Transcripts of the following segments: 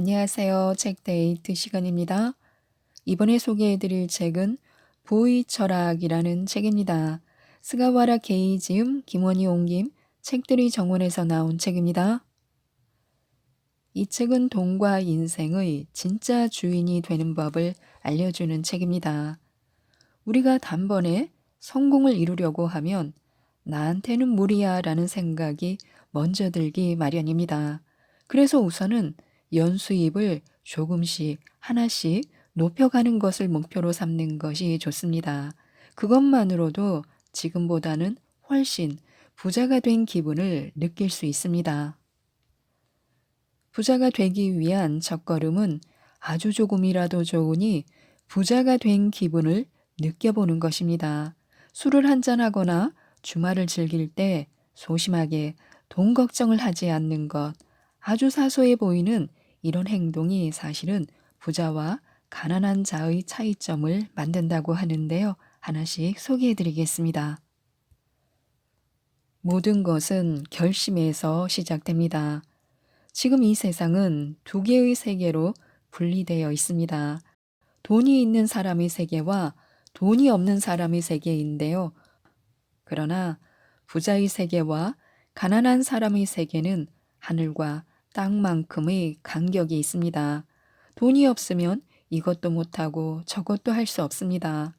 안녕하세요. 책데이트 시간입니다. 이번에 소개해드릴 책은 보의 철학이라는 책입니다. 스가와라 게이 지음, 김원희 옮김, 책들이 정원에서 나온 책입니다. 이 책은 돈과 인생의 진짜 주인이 되는 법을 알려주는 책입니다. 우리가 단번에 성공을 이루려고 하면 나한테는 무리야 라는 생각이 먼저 들기 마련입니다. 그래서 우선은 연수입을 조금씩 하나씩 높여가는 것을 목표로 삼는 것이 좋습니다. 그것만으로도 지금보다는 훨씬 부자가 된 기분을 느낄 수 있습니다. 부자가 되기 위한 첫걸음은 아주 조금이라도 좋으니 부자가 된 기분을 느껴보는 것입니다. 술을 한잔하거나 주말을 즐길 때 소심하게 돈 걱정을 하지 않는 것, 아주 사소해 보이는 이런 행동이 사실은 부자와 가난한 자의 차이점을 만든다고 하는데요. 하나씩 소개해 드리겠습니다. 모든 것은 결심에서 시작됩니다. 지금 이 세상은 두 개의 세계로 분리되어 있습니다. 돈이 있는 사람의 세계와 돈이 없는 사람의 세계인데요. 그러나 부자의 세계와 가난한 사람의 세계는 하늘과 땅만큼의 간격이 있습니다. 돈이 없으면 이것도 못하고 저것도 할 수 없습니다.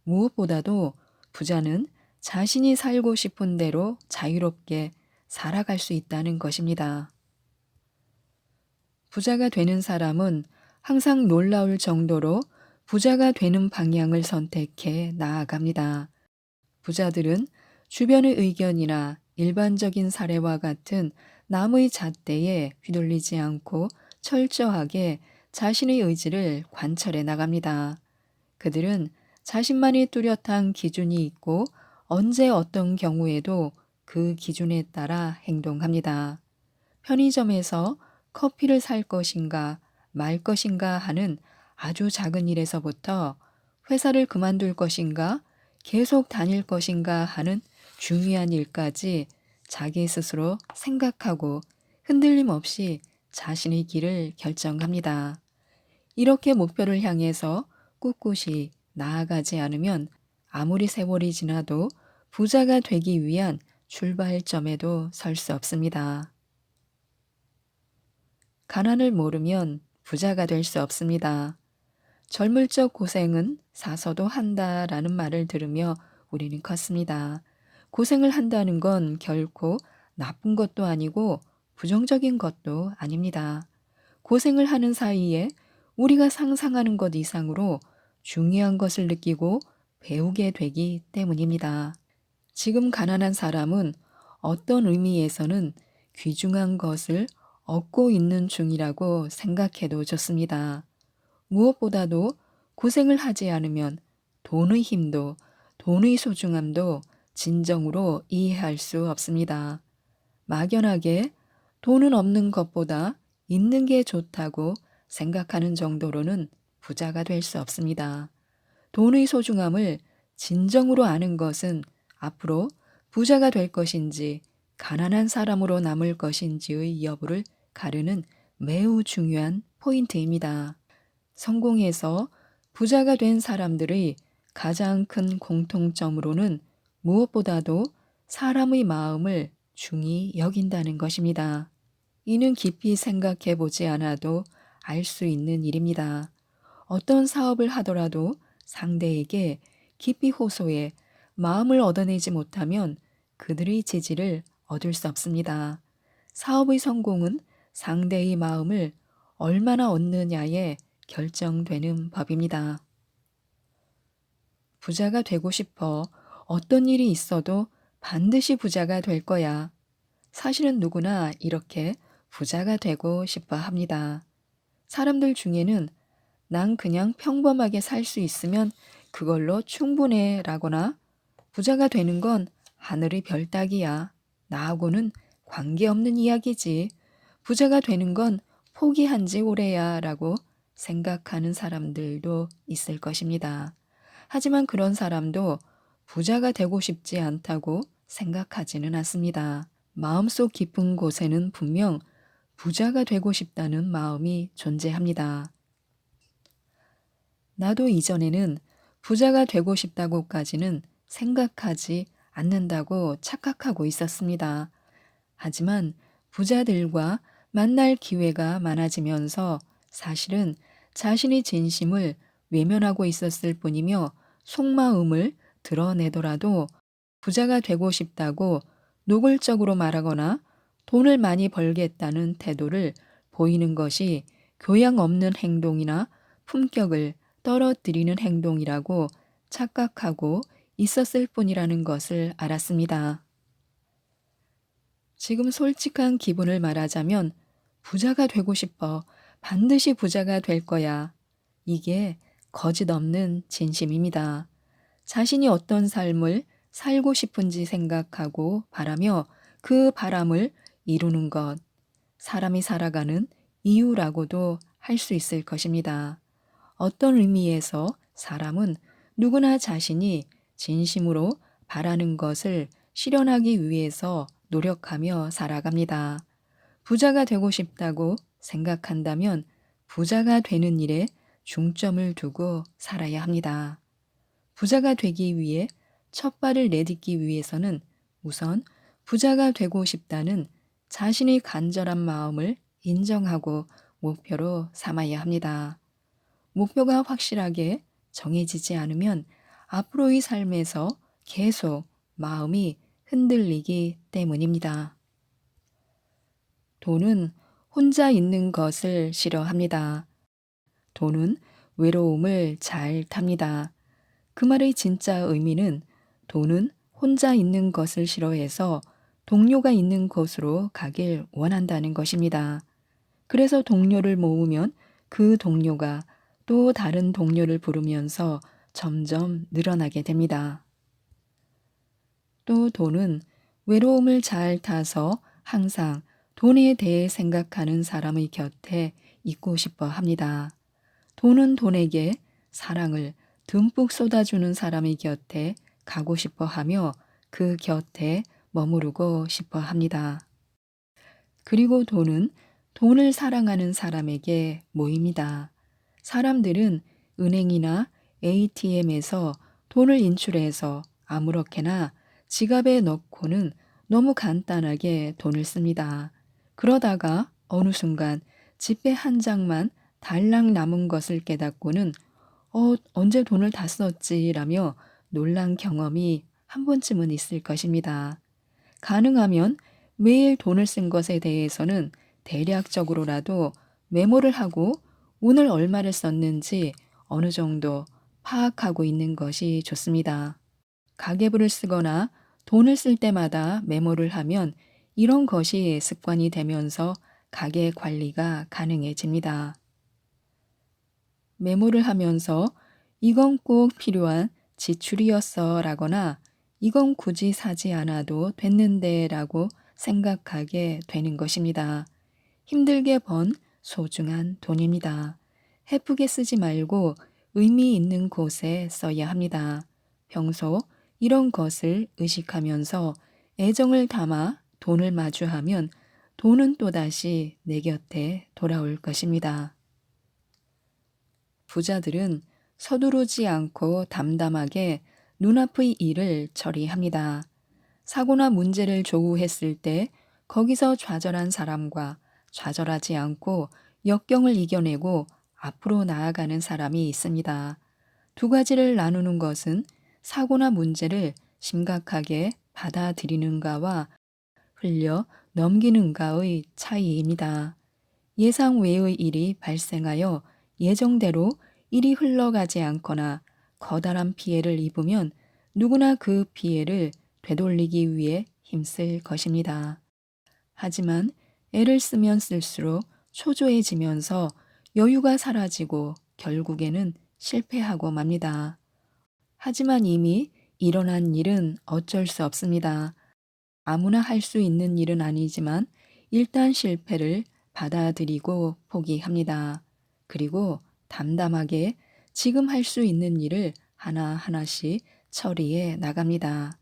무엇보다도 부자는 자신이 살고 싶은 대로 자유롭게 살아갈 수 있다는 것입니다. 부자가 되는 사람은 항상 놀라울 정도로 부자가 되는 방향을 선택해 나아갑니다. 부자들은 주변의 의견이나 일반적인 사례와 같은 남의 잣대에 휘둘리지 않고 철저하게 자신의 의지를 관철해 나갑니다. 그들은 자신만이 뚜렷한 기준이 있고 언제 어떤 경우에도 그 기준에 따라 행동합니다. 편의점에서 커피를 살 것인가 말 것인가 하는 아주 작은 일에서부터 회사를 그만둘 것인가 계속 다닐 것인가 하는 중요한 일까지 자기 스스로 생각하고 흔들림 없이 자신의 길을 결정합니다. 이렇게 목표를 향해서 꿋꿋이 나아가지 않으면 아무리 세월이 지나도 부자가 되기 위한 출발점에도 설 수 없습니다. 가난을 모르면 부자가 될 수 없습니다. 젊을 적 고생은 사서도 한다라는 말을 들으며 우리는 컸습니다. 고생을 한다는 건 결코 나쁜 것도 아니고 부정적인 것도 아닙니다. 고생을 하는 사이에 우리가 상상하는 것 이상으로 중요한 것을 느끼고 배우게 되기 때문입니다. 지금 가난한 사람은 어떤 의미에서는 귀중한 것을 얻고 있는 중이라고 생각해도 좋습니다. 무엇보다도 고생을 하지 않으면 돈의 힘도 돈의 소중함도 진정으로 이해할 수 없습니다. 막연하게 돈은 없는 것보다 있는 게 좋다고 생각하는 정도로는 부자가 될 수 없습니다. 돈의 소중함을 진정으로 아는 것은 앞으로 부자가 될 것인지 가난한 사람으로 남을 것인지의 여부를 가르는 매우 중요한 포인트입니다. 성공해서 부자가 된 사람들의 가장 큰 공통점으로는 무엇보다도 사람의 마음을 중히 여긴다는 것입니다. 이는 깊이 생각해 보지 않아도 알 수 있는 일입니다. 어떤 사업을 하더라도 상대에게 깊이 호소해 마음을 얻어내지 못하면 그들의 지지를 얻을 수 없습니다. 사업의 성공은 상대의 마음을 얼마나 얻느냐에 결정되는 법입니다. 부자가 되고 싶어 어떤 일이 있어도 반드시 부자가 될 거야. 사실은 누구나 이렇게 부자가 되고 싶어 합니다. 사람들 중에는 난 그냥 평범하게 살 수 있으면 그걸로 충분해 라거나 부자가 되는 건 하늘의 별 따기야. 나하고는 관계없는 이야기지. 부자가 되는 건 포기한 지 오래야 라고 생각하는 사람들도 있을 것입니다. 하지만 그런 사람도 부자가 되고 싶지 않다고 생각하지는 않습니다. 마음속 깊은 곳에는 분명 부자가 되고 싶다는 마음이 존재합니다. 나도 이전에는 부자가 되고 싶다고까지는 생각하지 않는다고 착각하고 있었습니다. 하지만 부자들과 만날 기회가 많아지면서 사실은 자신의 진심을 외면하고 있었을 뿐이며 속마음을 드러내더라도 부자가 되고 싶다고 노골적으로 말하거나 돈을 많이 벌겠다는 태도를 보이는 것이 교양 없는 행동이나 품격을 떨어뜨리는 행동이라고 착각하고 있었을 뿐이라는 것을 알았습니다. 지금 솔직한 기분을 말하자면 부자가 되고 싶어. 반드시 부자가 될 거야. 이게 거짓 없는 진심입니다. 자신이 어떤 삶을 살고 싶은지 생각하고 바라며 그 바람을 이루는 것, 사람이 살아가는 이유라고도 할 수 있을 것입니다. 어떤 의미에서 사람은 누구나 자신이 진심으로 바라는 것을 실현하기 위해서 노력하며 살아갑니다. 부자가 되고 싶다고 생각한다면 부자가 되는 일에 중점을 두고 살아야 합니다. 부자가 되기 위해 첫 발을 내딛기 위해서는 우선 부자가 되고 싶다는 자신의 간절한 마음을 인정하고 목표로 삼아야 합니다. 목표가 확실하게 정해지지 않으면 앞으로의 삶에서 계속 마음이 흔들리기 때문입니다. 돈은 혼자 있는 것을 싫어합니다. 돈은 외로움을 잘 탑니다. 그 말의 진짜 의미는 돈은 혼자 있는 것을 싫어해서 동료가 있는 곳으로 가길 원한다는 것입니다. 그래서 동료를 모으면 그 동료가 또 다른 동료를 부르면서 점점 늘어나게 됩니다. 또 돈은 외로움을 잘 타서 항상 돈에 대해 생각하는 사람의 곁에 있고 싶어 합니다. 돈은 돈에게 사랑을 듬뿍 쏟아주는 사람의 곁에 가고 싶어 하며 그 곁에 머무르고 싶어 합니다. 그리고 돈은 돈을 사랑하는 사람에게 모입니다. 사람들은 은행이나 ATM에서 돈을 인출해서 아무렇게나 지갑에 넣고는 너무 간단하게 돈을 씁니다. 그러다가 어느 순간 지폐 한 장만 달랑 남은 것을 깨닫고는 언제 돈을 다 썼지라며 놀란 경험이 한 번쯤은 있을 것입니다. 가능하면 매일 돈을 쓴 것에 대해서는 대략적으로라도 메모를 하고 오늘 얼마를 썼는지 어느 정도 파악하고 있는 것이 좋습니다. 가계부를 쓰거나 돈을 쓸 때마다 메모를 하면 이런 것이 습관이 되면서 가계 관리가 가능해집니다. 메모를 하면서 이건 꼭 필요한 지출이었어 라거나 이건 굳이 사지 않아도 됐는데 라고 생각하게 되는 것입니다. 힘들게 번 소중한 돈입니다. 헤프게 쓰지 말고 의미 있는 곳에 써야 합니다. 평소 이런 것을 의식하면서 애정을 담아 돈을 마주하면 돈은 또다시 내 곁에 돌아올 것입니다. 부자들은 서두르지 않고 담담하게 눈앞의 일을 처리합니다. 사고나 문제를 조우했을 때 거기서 좌절한 사람과 좌절하지 않고 역경을 이겨내고 앞으로 나아가는 사람이 있습니다. 두 가지를 나누는 것은 사고나 문제를 심각하게 받아들이는가와 흘려 넘기는가의 차이입니다. 예상 외의 일이 발생하여 예정대로 일이 흘러가지 않거나 커다란 피해를 입으면 누구나 그 피해를 되돌리기 위해 힘쓸 것입니다. 하지만 애를 쓰면 쓸수록 초조해지면서 여유가 사라지고 결국에는 실패하고 맙니다. 하지만 이미 일어난 일은 어쩔 수 없습니다. 아무나 할 수 있는 일은 아니지만 일단 실패를 받아들이고 포기합니다. 그리고 담담하게 지금 할 수 있는 일을 하나하나씩 처리해 나갑니다.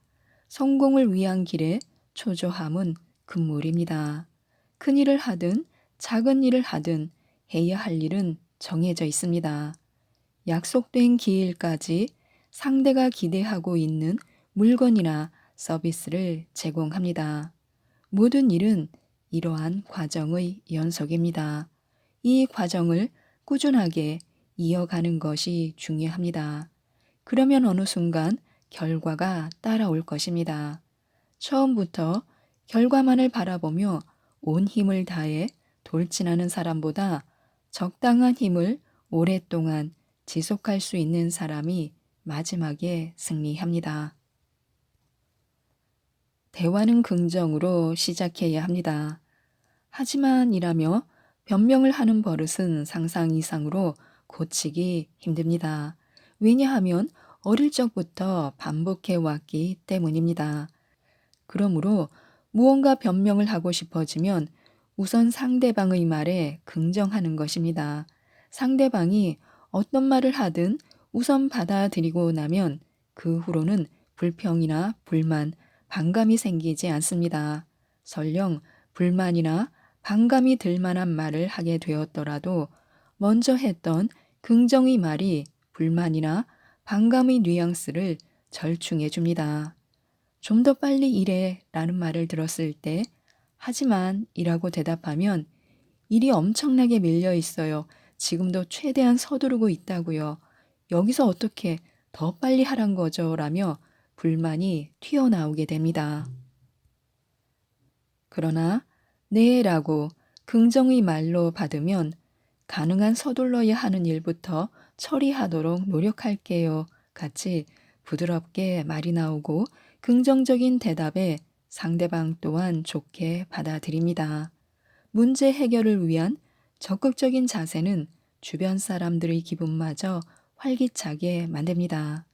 성공을 위한 길에 초조함은 금물입니다. 큰 일을 하든 작은 일을 하든 해야 할 일은 정해져 있습니다. 약속된 기일까지 상대가 기대하고 있는 물건이나 서비스를 제공합니다. 모든 일은 이러한 과정의 연속입니다. 이 과정을 꾸준하게 이어가는 것이 중요합니다. 그러면 어느 순간 결과가 따라올 것입니다. 처음부터 결과만을 바라보며 온 힘을 다해 돌진하는 사람보다 적당한 힘을 오랫동안 지속할 수 있는 사람이 마지막에 승리합니다. 대화는 긍정으로 시작해야 합니다. 하지만 이라며 변명을 하는 버릇은 상상 이상으로 고치기 힘듭니다. 왜냐하면 어릴 적부터 반복해 왔기 때문입니다. 그러므로 무언가 변명을 하고 싶어지면 우선 상대방의 말에 긍정하는 것입니다. 상대방이 어떤 말을 하든 우선 받아들이고 나면 그 후로는 불평이나 불만, 반감이 생기지 않습니다. 설령 불만이나 반감이 들 만한 말을 하게 되었더라도 먼저 했던 긍정의 말이 불만이나 반감의 뉘앙스를 절충해 줍니다. 좀 더 빨리 일해 라는 말을 들었을 때 하지만 이라고 대답하면 일이 엄청나게 밀려 있어요. 지금도 최대한 서두르고 있다고요. 여기서 어떻게 더 빨리 하란 거죠? 라며 불만이 튀어나오게 됩니다. 그러나 네라고 긍정의 말로 받으면 가능한 서둘러야 하는 일부터 처리하도록 노력할게요. 같이 부드럽게 말이 나오고 긍정적인 대답에 상대방 또한 좋게 받아들입니다. 문제 해결을 위한 적극적인 자세는 주변 사람들의 기분마저 활기차게 만듭니다.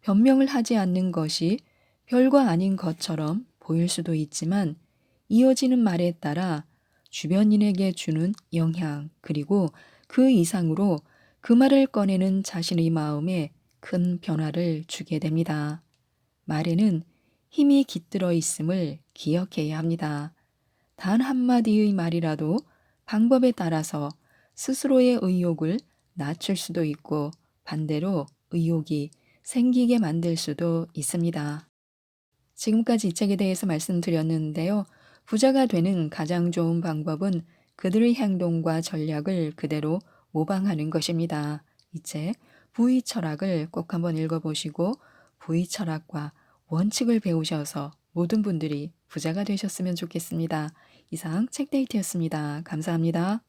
변명을 하지 않는 것이 별거 아닌 것처럼 보일 수도 있지만 이어지는 말에 따라 주변인에게 주는 영향 그리고 그 이상으로 그 말을 꺼내는 자신의 마음에 큰 변화를 주게 됩니다. 말에는 힘이 깃들어 있음을 기억해야 합니다. 단 한마디의 말이라도 방법에 따라서 스스로의 의욕을 낮출 수도 있고 반대로 의욕이 생기게 만들 수도 있습니다. 지금까지 이 책에 대해서 말씀드렸는데요. 부자가 되는 가장 좋은 방법은 그들의 행동과 전략을 그대로 모방하는 것입니다. 이 책 부의 철학을 꼭 한번 읽어보시고 부의 철학과 원칙을 배우셔서 모든 분들이 부자가 되셨으면 좋겠습니다. 이상 책데이트였습니다. 감사합니다.